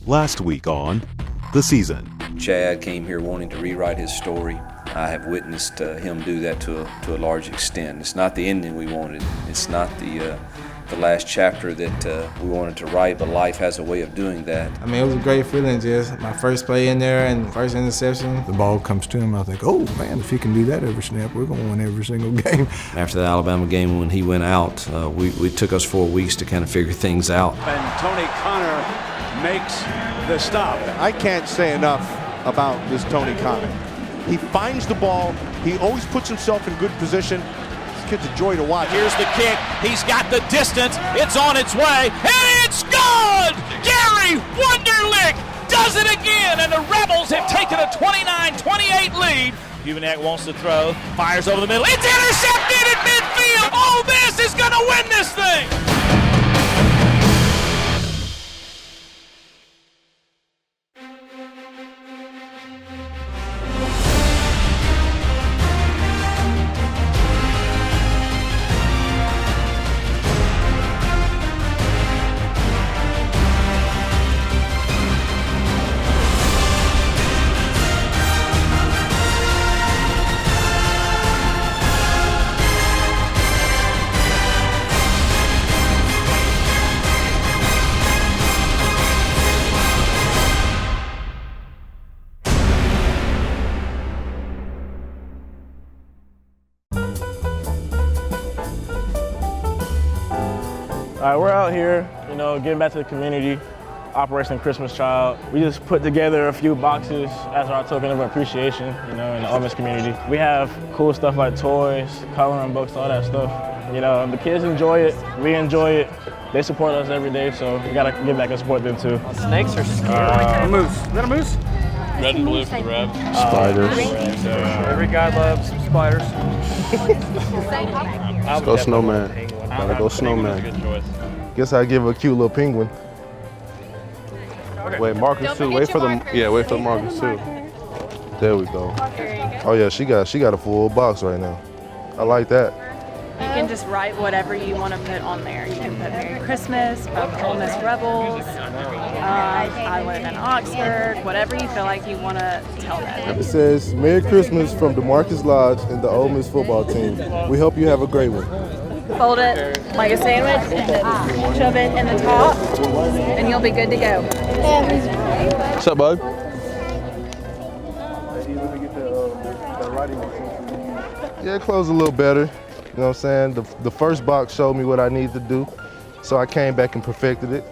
Last week on The Season. Chad came here wanting to rewrite his story. I have witnessed him do that to a large extent. It's not the ending we wanted. It's not the last chapter that we wanted to write, but life has a way of doing that. I mean, it was a great feeling, just my first play in there and first interception. The ball comes to him, I think, oh man, if he can do that every snap, we're going to win every single game. After the Alabama game, when he went out, we took us 4 weeks to kind of figure things out. And Tony Connor makes the stop. I can't say enough about this Tony Connor. He finds the ball, he always puts himself in good position. This kid's a joy to watch. Here's the kick, he's got the distance, it's on its way, and it's good! Gary Wunderlich does it again, and the Rebels have taken a 29-28 lead. Hubenak wants to throw, fires over the middle, it's intercepted at midfield! Oh, this is gonna win this thing! All right, we're out here, getting back to the community, Operation Christmas Child. We just put together a few boxes as our token of appreciation, in the Ole Miss community. We have cool stuff like toys, coloring books, all that stuff. The kids enjoy it, we enjoy it. They support us every day, so we gotta get back and support them too. Snakes are scary. A moose. Is that a moose? Red and blue for the Rebs. Spiders. Every guy loves spiders. Let's go snowman. Gotta go snowman. Guess I give a cute little penguin. Wait, markers too. Wait for the markers too. There we go. Oh yeah, she got a full box right now. I like that. You can just write whatever you want to put on there. You can put Merry Christmas, about the Ole Miss Rebels, I live in Oxford, whatever you feel like you want to tell them. It says, Merry Christmas from DeMarcus Lodge and the Ole Miss football team. We hope you have a great one. Fold it like a sandwich and then shove it in the top and you'll be good to go. What's up, bud? Yeah, it closed a little better. You know what I'm saying? The first box showed me what I needed to do, so I came back and perfected it.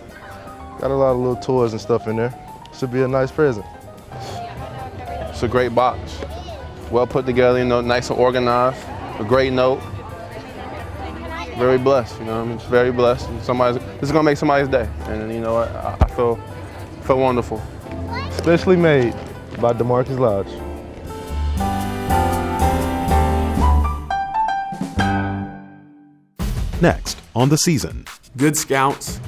Got a lot of little toys and stuff in there. Should be a nice present. It's a great box. Well put together, nice and organized. A great note. Very blessed, It's very blessed. This is gonna make somebody's day, and you know what? I feel wonderful. Specially made by DeMarcus Lodge. Next on The Season. Good scouts,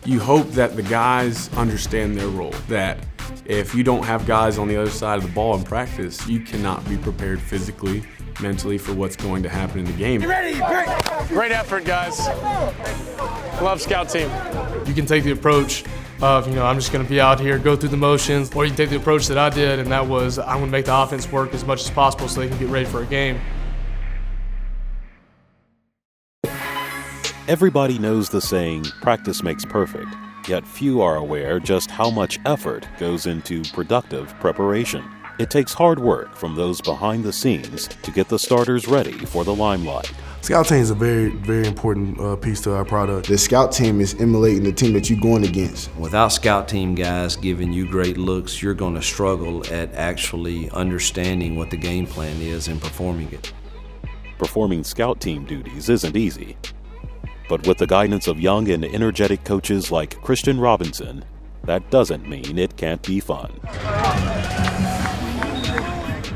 you hope that the guys understand their role, that if you don't have guys on the other side of the ball in practice, you cannot be prepared physically, mentally for what's going to happen in the game. Great effort, guys. Love scout team. You can take the approach of, I'm just going to be out here, go through the motions, or you can take the approach that I did, and that was I'm going to make the offense work as much as possible so they can get ready for a game. Everybody knows the saying, practice makes perfect, yet few are aware just how much effort goes into productive preparation. It takes hard work from those behind the scenes to get the starters ready for the limelight. Scout team is a very, very important piece to our product. The scout team is emulating the team that you're going against. Without scout team guys giving you great looks, you're going to struggle at actually understanding what the game plan is and performing it. Performing scout team duties isn't easy. But with the guidance of young and energetic coaches like Christian Robinson, that doesn't mean it can't be fun.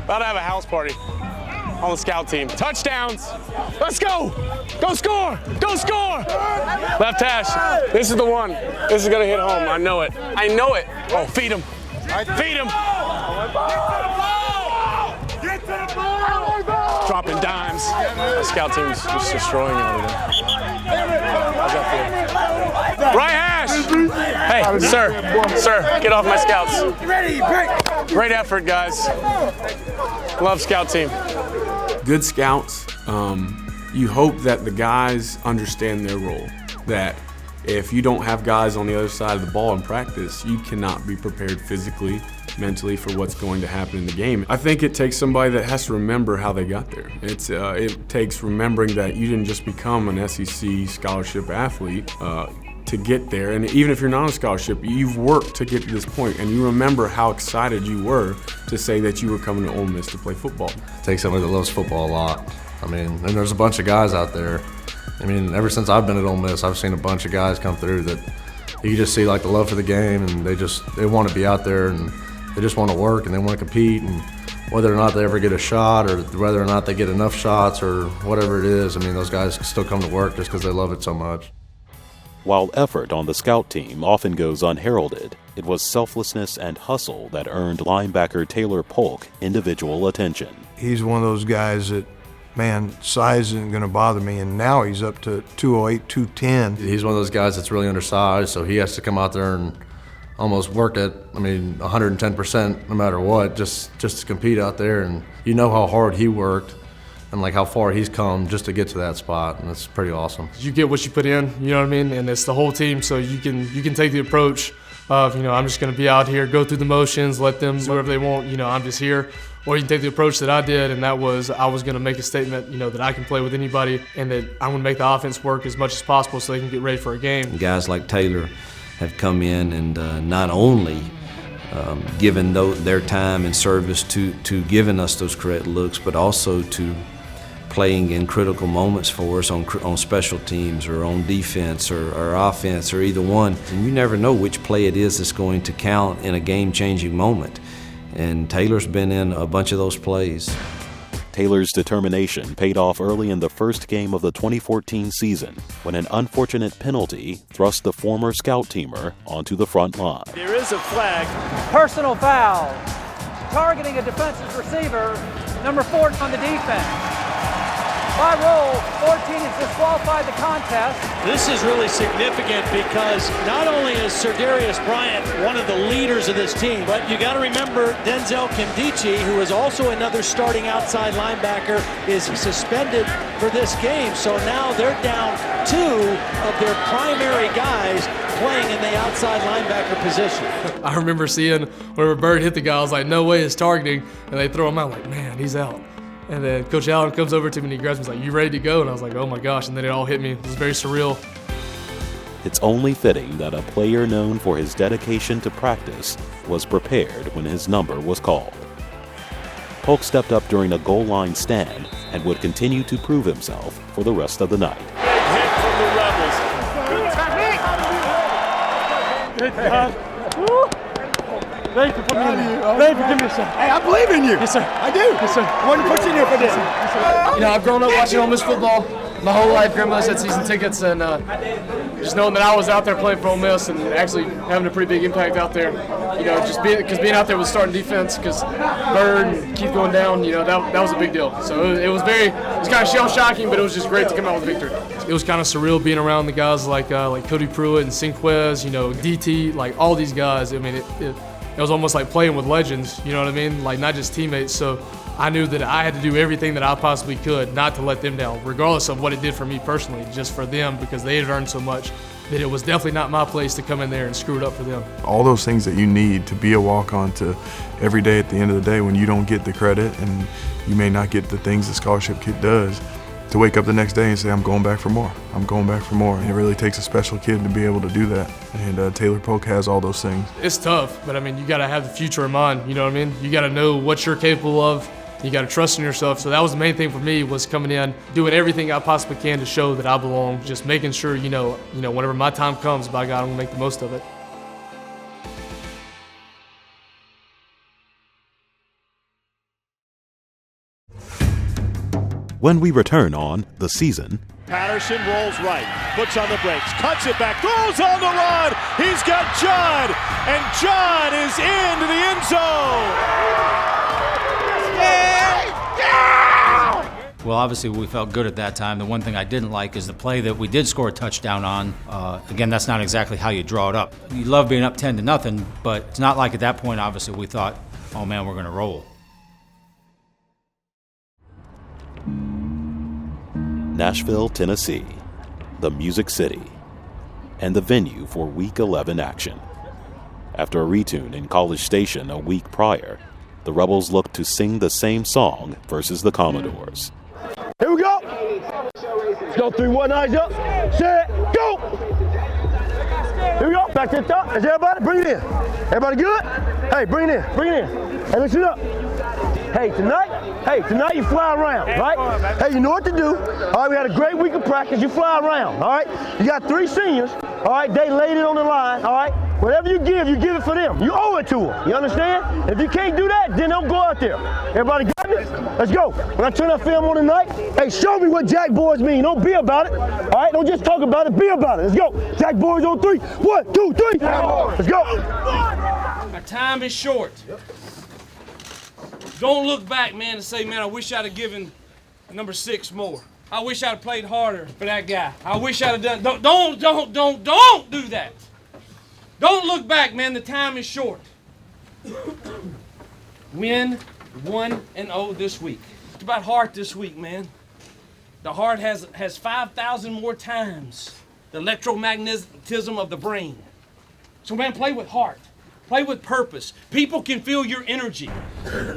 About to have a house party on the scout team. Touchdowns. Let's go. Go score. Go score. Left hash. This is the one. This is going to hit home. I know it. I know it. Oh, feed him. Feed him. Dropping dimes. The scout team's just destroying it over there. up field. Right hash. Hey, sir, get off my scouts. Great effort, guys. Love scout team. Good scouts, you hope that the guys understand their role, that if you don't have guys on the other side of the ball in practice, you cannot be prepared physically, mentally for what's going to happen in the game. I think it takes somebody that has to remember how they got there. It takes remembering that you didn't just become an SEC scholarship athlete to get there, and even if you're not on a scholarship, you've worked to get to this point, and you remember how excited you were to say that you were coming to Ole Miss to play football. Take somebody that loves football a lot. I mean, and there's a bunch of guys out there. I mean, ever since I've been at Ole Miss, I've seen a bunch of guys come through that you just see like the love for the game, and they want to be out there, and they just want to work, and they want to compete, and whether or not they ever get a shot, or whether or not they get enough shots, or whatever it is, I mean, those guys still come to work just because they love it so much. While effort on the scout team often goes unheralded, it was selflessness and hustle that earned linebacker Taylor Polk individual attention. He's one of those guys that, man, size isn't going to bother me, and now he's up to 208, 210. He's one of those guys that's really undersized, so he has to come out there and almost work at, 110% no matter what, just to compete out there. And you know how hard he worked and like how far he's come just to get to that spot, and it's pretty awesome. You get what you put in, you know what I mean? And it's the whole team, so you can take the approach of, I'm just going to be out here, go through the motions, let them do whatever they want, I'm just here. Or you can take the approach that I did, and that was I was going to make a statement, that I can play with anybody, and that I'm going to make the offense work as much as possible so they can get ready for a game. Guys like Taylor have come in and not only given their time and service to giving us those correct looks, but also to playing in critical moments for us on special teams or on defense or offense or either one. And you never know which play it is that's going to count in a game-changing moment. And Taylor's been in a bunch of those plays. Taylor's determination paid off early in the first game of the 2014 season when an unfortunate penalty thrust the former scout teamer onto the front line. There is a flag. Personal foul. Targeting a defensive receiver, number 4 on the defense. By rule, 14 has disqualified the contest. This is really significant because not only is Serdarius Bryant one of the leaders of this team, but you got to remember Denzel Kimdichie, who is also another starting outside linebacker, is suspended for this game. So now they're down 2 of their primary guys playing in the outside linebacker position. I remember seeing whenever Bird hit the guy, I was like, no way it's targeting, and they throw him out like, man, he's out. And then Coach Allen comes over to me and he grabs me and he's like, you ready to go? And I was like, oh my gosh, and then it all hit me. It was very surreal. It's only fitting that a player known for his dedication to practice was prepared when his number was called. Polk stepped up during a goal line stand and would continue to prove himself for the rest of the night. Big hit from the Rebels. Good technique. Thank you for putting me in there. Thank you for giving me a shot. Hey, I believe in you. Yes, sir. I do. Yes, sir. I wanted to put you in here for this. Yes, sir. I've grown up watching Ole Miss football my whole life. Grandmother's had season tickets, and just knowing that I was out there playing for Ole Miss and actually having a pretty big impact out there, just being out there with starting defense, because Bird and Keith going down, that was a big deal. So it was kind of shell-shocking, but it was just great to come out with a victory. It was kind of surreal being around the guys like Cody Pruitt and Sinquez, DT, like all these guys. I mean, it was almost like playing with legends, you know what I mean? Like not just teammates. So I knew that I had to do everything that I possibly could not to let them down, regardless of what it did for me personally, just for them, because they had earned so much that it was definitely not my place to come in there and screw it up for them. All those things that you need to be a walk-on to every day at the end of the day when you don't get the credit and you may not get the things the scholarship kid does, to wake up the next day and say, I'm going back for more. I'm going back for more. And it really takes a special kid to be able to do that. And Taylor Polk has all those things. It's tough, but I mean, you got to have the future in mind, you know what I mean? You got to know what you're capable of. You got to trust in yourself. So that was the main thing for me, was coming in, doing everything I possibly can to show that I belong, just making sure, whenever my time comes, by God, I'm going to make the most of it. When we return on The Season, Patterson rolls right, puts on the brakes, cuts it back, throws on the run. He's got Judd, and Judd is into the end zone. Well, obviously we felt good at that time. The one thing I didn't like is the play that we did score a touchdown on. Again, that's not exactly how you draw it up. You love being up 10-0, but it's not like at that point, obviously, we thought, oh man, we're going to roll. Nashville, Tennessee, the Music City, and the venue for Week 11 action. After a retune in College Station a week prior, the Rebels looked to sing the same song versus the Commodores. Here we go. Let's go 3-1, eyes up, set, go. Here we go, back to the top. Is everybody? Bring it in. Everybody good? Hey, bring it in, bring it in. Hey, listen up. Hey, tonight you fly around, right? Hey, you know what to do. All right, we had a great week of practice. You fly around, all right? You got 3 seniors, all right? They laid it on the line, all right? Whatever you give it for them. You owe it to them, you understand? If you can't do that, then don't go out there. Everybody got me? Let's go. When I turn that film on tonight, hey, show me what Jack Boys mean. Don't be about it, all right? Don't just talk about it, be about it. Let's go. Jack Boys on 3. 1, 2, 3. Let's go. Our time is short. Don't look back, man, and say, man, I wish I'd have given number 6 more. I wish I'd have played harder for that guy. I wish I'd have done. Don't do that. Don't look back, man. The time is short. Win 1-0 this week. It's about heart this week, man. The heart has 5,000 more times the electromagnetism of the brain. So, man, play with heart. Play with purpose. People can feel your energy.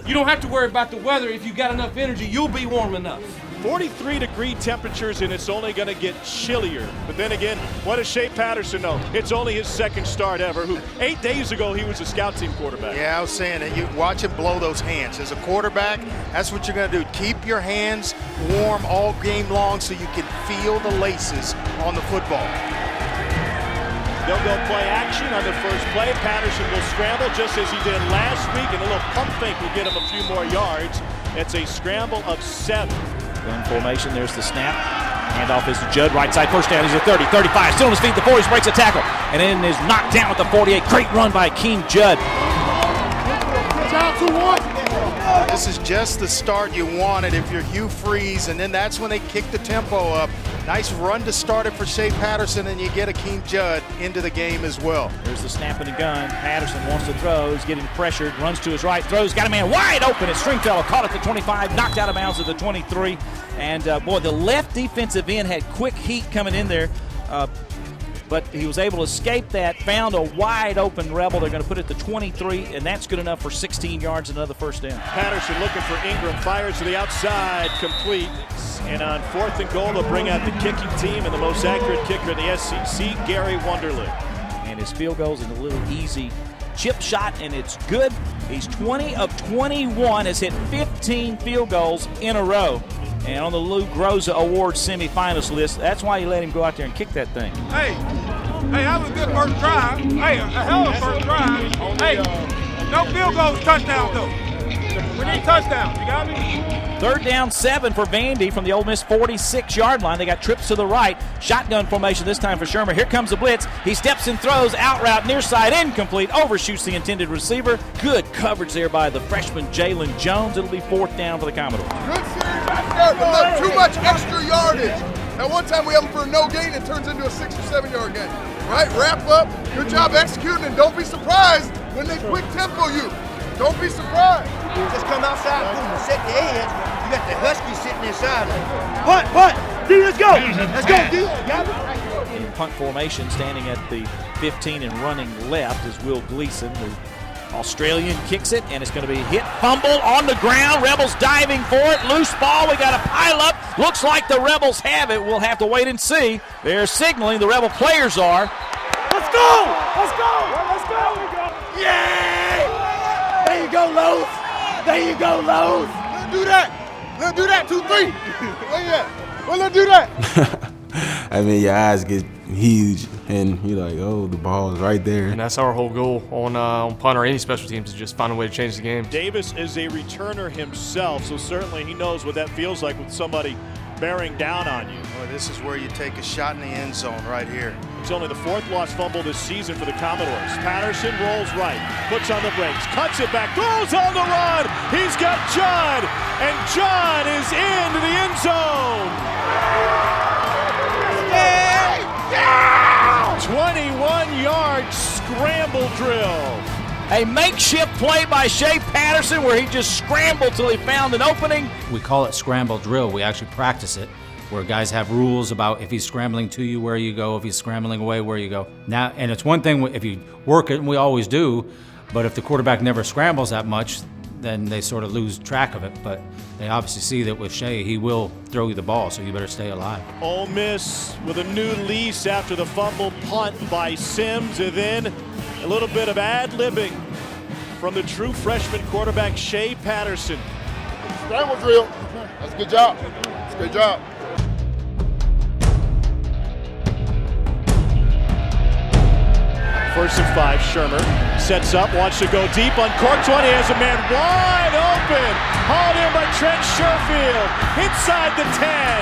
You don't have to worry about the weather. If you got enough energy, you'll be warm enough. 43-degree temperatures, and it's only going to get chillier. But then again, what does Shea Patterson know? It's only his 2nd start ever, who 8 days ago he was a scout team quarterback. Yeah, I was saying that. You watch him blow those hands. As a quarterback, that's what you're going to do. Keep your hands warm all game long so you can feel the laces on the football. They'll go play action on the first play. Patterson will scramble just as he did last week, and a little pump fake will get him a few more yards. It's a scramble of 7. Gun formation, there's the snap. Handoff is to Judd, right side, first down. He's at 30, 35, still on his feet, the 40s, breaks a tackle, and then is knocked down at the 48. Great run by Akeem Judd. This is just the start you wanted if you're Hugh Freeze, and then that's when they kick the tempo up. Nice run to start it for Shea Patterson, and you get Akeem Judd into the game as well. There's the snap and the gun. Patterson wants to throw. He's getting pressured. Runs to his right. Throws. Got a man wide open. It's Stringfellow. Caught at the 25. Knocked out of bounds at the 23. And, boy, the left defensive end had quick heat coming in there. But he was able to escape that, found a wide open Rebel. They're going to put it to 23, and that's good enough for 16 yards and another first down. Patterson looking for Ingram, fires to the outside, complete. And on 4th and goal, they'll bring out the kicking team and the most accurate kicker in the SEC, Gary Wunderlich. And his field goals in a little easy chip shot, and it's good. He's 20 of 21, has hit 15 field goals in a row. And on the Lou Groza Award semifinalist list, that's why you let him go out there and kick that thing. Hey, that was a good first drive. Hey, a hell of a first drive. Hey, no field goals, touchdown though. We need touchdowns, you got me? 3rd down 7 for Vandy from the Ole Miss 46-yard line. They got trips to the right. Shotgun formation this time for Shermer. Here comes the blitz. He steps and throws. Out route, near side, incomplete. Overshoots the intended receiver. Good coverage there by the freshman Jalen Jones. It'll be 4th down for the Commodores. Good series right there, but look, too much extra yardage. Now one time we have them for a no gain, it turns into a 6 or 7 yard gain. Right, wrap up. Good job executing, and don't be surprised when they quick tempo you. Don't be surprised. Just come outside, boom, and set the edge. You got the Huskies sitting inside. Punt, D, let's go. Let's go, D. Got it. In punt formation, standing at the 15 and running left is Will Gleason. The Australian kicks it, and it's going to be hit, fumble on the ground. Rebels diving for it. Loose ball. We got a pile up. Looks like the Rebels have it. We'll have to wait and see. They're signaling, the Rebel players are. Let's go. Let's go. Let's go. Yay! There you go, Lowe's. There you go, Lowe's. Let's do that. Let's do that. 2, 3. Where you at? Well, let's do that. I mean, your eyes get huge, and you're like, oh, the ball is right there. And that's our whole goal on punt or any special teams, is just find a way to change the game. Davis is a returner himself, so certainly he knows what that feels like with somebody bearing down on you. Boy, this is where you take a shot in the end zone right here. It's only the 4th lost fumble this season for the Commodores. Patterson rolls right, puts on the brakes, cuts it back, throws on the run. He's got Judd, and Judd is into the end zone. 21-yard scramble drill. A makeshift play by Shea Patterson where he just scrambled till he found an opening. We call it scramble drill. We actually practice it, where guys have rules about if he's scrambling to you, where you go, if he's scrambling away, where you go. Now, and it's one thing if you work it, and we always do, but if the quarterback never scrambles that much, then they sort of lose track of it. But they obviously see that with Shea, he will throw you the ball, so you better stay alive. Ole Miss with a new lease after the fumble punt by Sims, and then a little bit of ad-libbing from the true freshman quarterback, Shea Patterson. Scramble drill. That's a good job. That's a good job. First and 5, Shermer sets up, wants to go deep, uncorks one, he has a man wide open, hauled in by Trent Sherfield, inside the 10.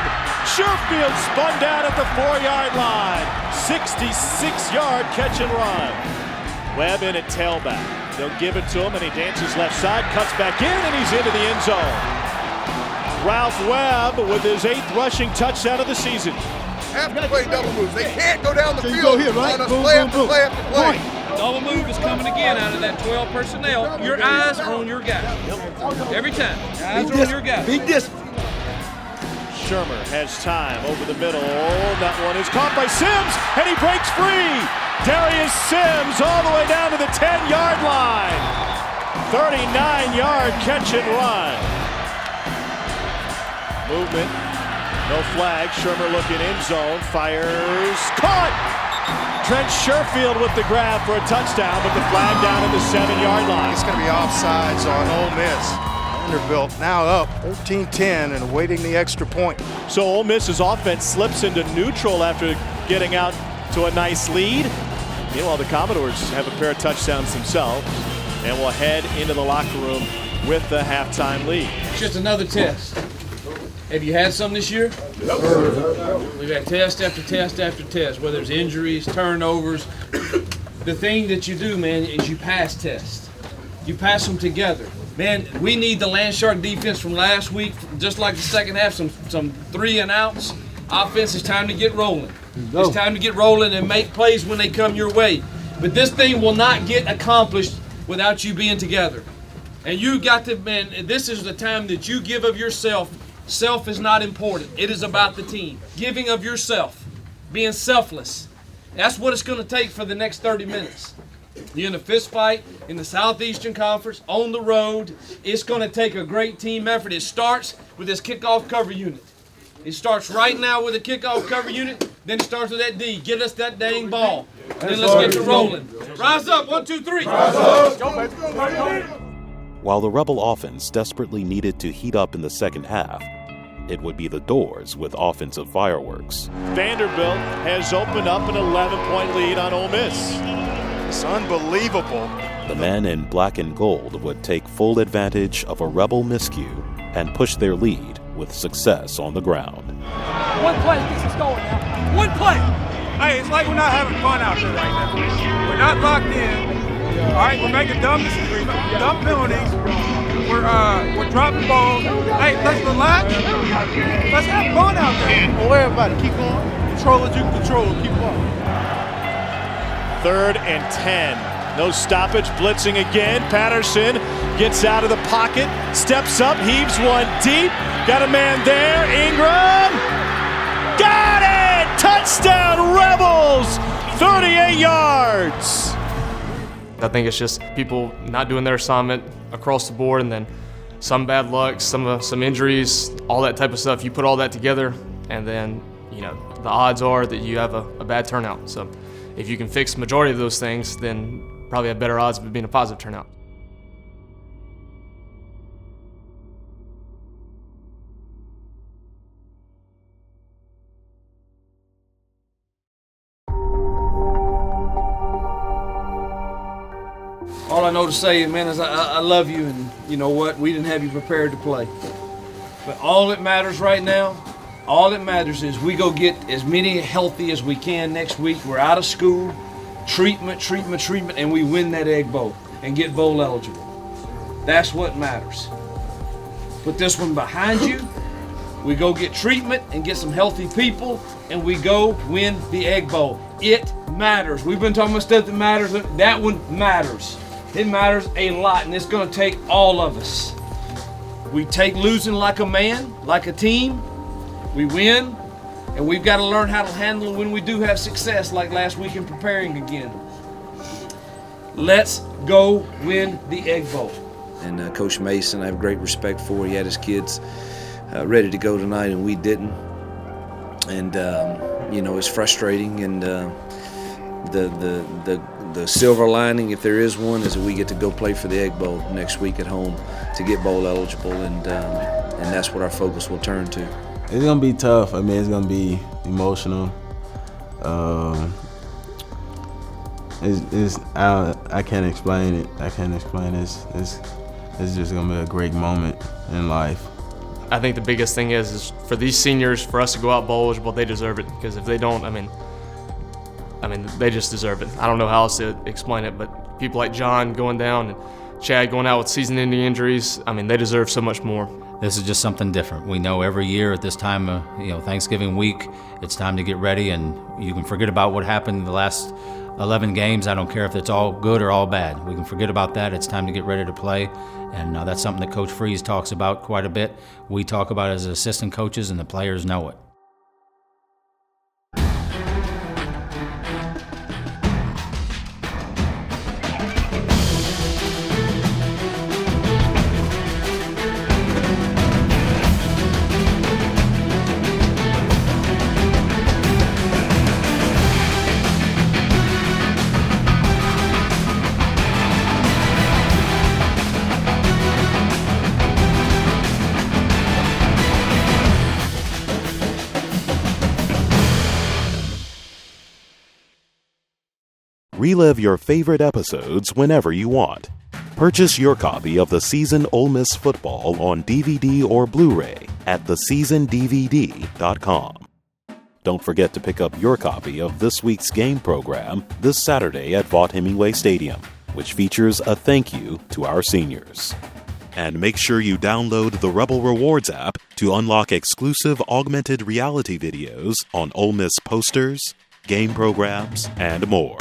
Sherfield spun down at the 4-yard line, 66-yard catch and run. Webb in at tailback, they'll give it to him and he dances left side, cuts back in and he's into the end zone. Ralph Webb with his 8th rushing touchdown of the season. Have to play double moves. They can't go down the So you field go here, right? on us Boom, play boom, after boom. play after play. Double move is coming again out of that 12 personnel. Your eyes are on your guy. Every time. Your eyes are on your guy. Be disciplined. Shermer has time over the middle. That one is caught by Sims, and he breaks free. Darius Sims all the way down to the 10-yard line. 39-yard catch and run. Movement, no flag. Shermer looking end zone, fires, caught. Trent Sherfield with the grab for a touchdown, but the flag down at the 7-yard line. It's going to be offsides on Ole Miss. Vanderbilt now up 13-10 and awaiting the extra point. So Ole Miss's offense slips into neutral after getting out to a nice lead. Meanwhile, the Commodores have a pair of touchdowns themselves and will head into the locker room with the halftime lead. It's just another test. Have you had some this year? We've had test after test after test, whether it's injuries, turnovers. The thing that you do, man, is you pass tests. You pass them together. Man, we need the Landshark defense from last week, just like the second half, some 3-and-outs. Offense, it's time to get rolling. It's time to get rolling and make plays when they come your way. But this thing will not get accomplished without you being together. And you got to, man, this is the time that you give of yourself. Self is not important. It is about the team. Giving of yourself. Being selfless. That's what it's going to take for the next 30 minutes. You're in a fist fight in the Southeastern Conference, on the road. It's going to take a great team effort. It starts with this kickoff cover unit. It starts right now with a kickoff cover unit, then it starts with that D. Get us that dang ball. And then let's get to rolling. Rise up, 1, 2, 3. Rise up. While the Rebel offense desperately needed to heat up in the second half, it would be the Doors with offensive fireworks. Vanderbilt has opened up an 11-point lead on Ole Miss. It's unbelievable. The men in black and gold would take full advantage of a Rebel miscue and push their lead with success on the ground. One play gets us going now. One play. Hey, it's like we're not having fun out there right now. We're not locked in. All right, we're making dumb penalties. We're dropping balls. Hey, let's relax. Let's have fun out there. Don't worry about it. Keep going. Control what you can control. Keep going. 3rd and 10. No stoppage, blitzing again. Patterson gets out of the pocket, steps up, heaves one deep. Got a man there. Ingram. Got it! Touchdown, Rebels! 38 yards. I think it's just people not doing their assignment across the board, and then some bad luck, some injuries, all that type of stuff. You put all that together, and then the odds are that you have a bad turnout. So if you can fix the majority of those things, then probably have better odds of it being a positive turnout. All I know to say, man, is I love you, and you know what? We didn't have you prepared to play. But all that matters right now All that matters is we go get as many healthy as we can next week. We're out of school, treatment, and we win that Egg Bowl and get bowl eligible. That's what matters. Put this one behind you. We go get treatment and get some healthy people, and we go win the Egg Bowl. It matters. We've been talking about stuff that matters. That one matters. It matters a lot, and it's going to take all of us. We take losing like a man, like a team. We win, and we've got to learn how to handle it when we do have success, like last week in preparing again. Let's go win the Egg Bowl. And Coach Mason, I have great respect for. He had his kids ready to go tonight, and we didn't. And you know, it's frustrating. And the silver lining, if there is one, is that we get to go play for the Egg Bowl next week at home to get bowl eligible, and that's what our focus will turn to. It's gonna be tough. I mean, it's gonna be emotional. I can't explain it. I can't explain it. It's just gonna be a great moment in life. I think the biggest thing is for these seniors, for us to go out bowl eligible, they deserve it. Because if they don't, I mean, they just deserve it. I don't know how else to explain it, but people like John going down and Chad going out with season-ending injuries, I mean, they deserve so much more. This is just something different. We know every year at this time of Thanksgiving week, it's time to get ready, and you can forget about what happened in the last 11 games. I don't care if it's all good or all bad. We can forget about that. It's time to get ready to play, and that's something that Coach Freeze talks about quite a bit. We talk about it as assistant coaches, and the players know it. Relive your favorite episodes whenever you want. Purchase your copy of The Season Ole Miss Football on DVD or Blu-ray at theseasondvd.com. Don't forget to pick up your copy of this week's game program this Saturday at Vaught-Hemingway Stadium, which features a thank you to our seniors. And make sure you download the Rebel Rewards app to unlock exclusive augmented reality videos on Ole Miss posters, game programs, and more.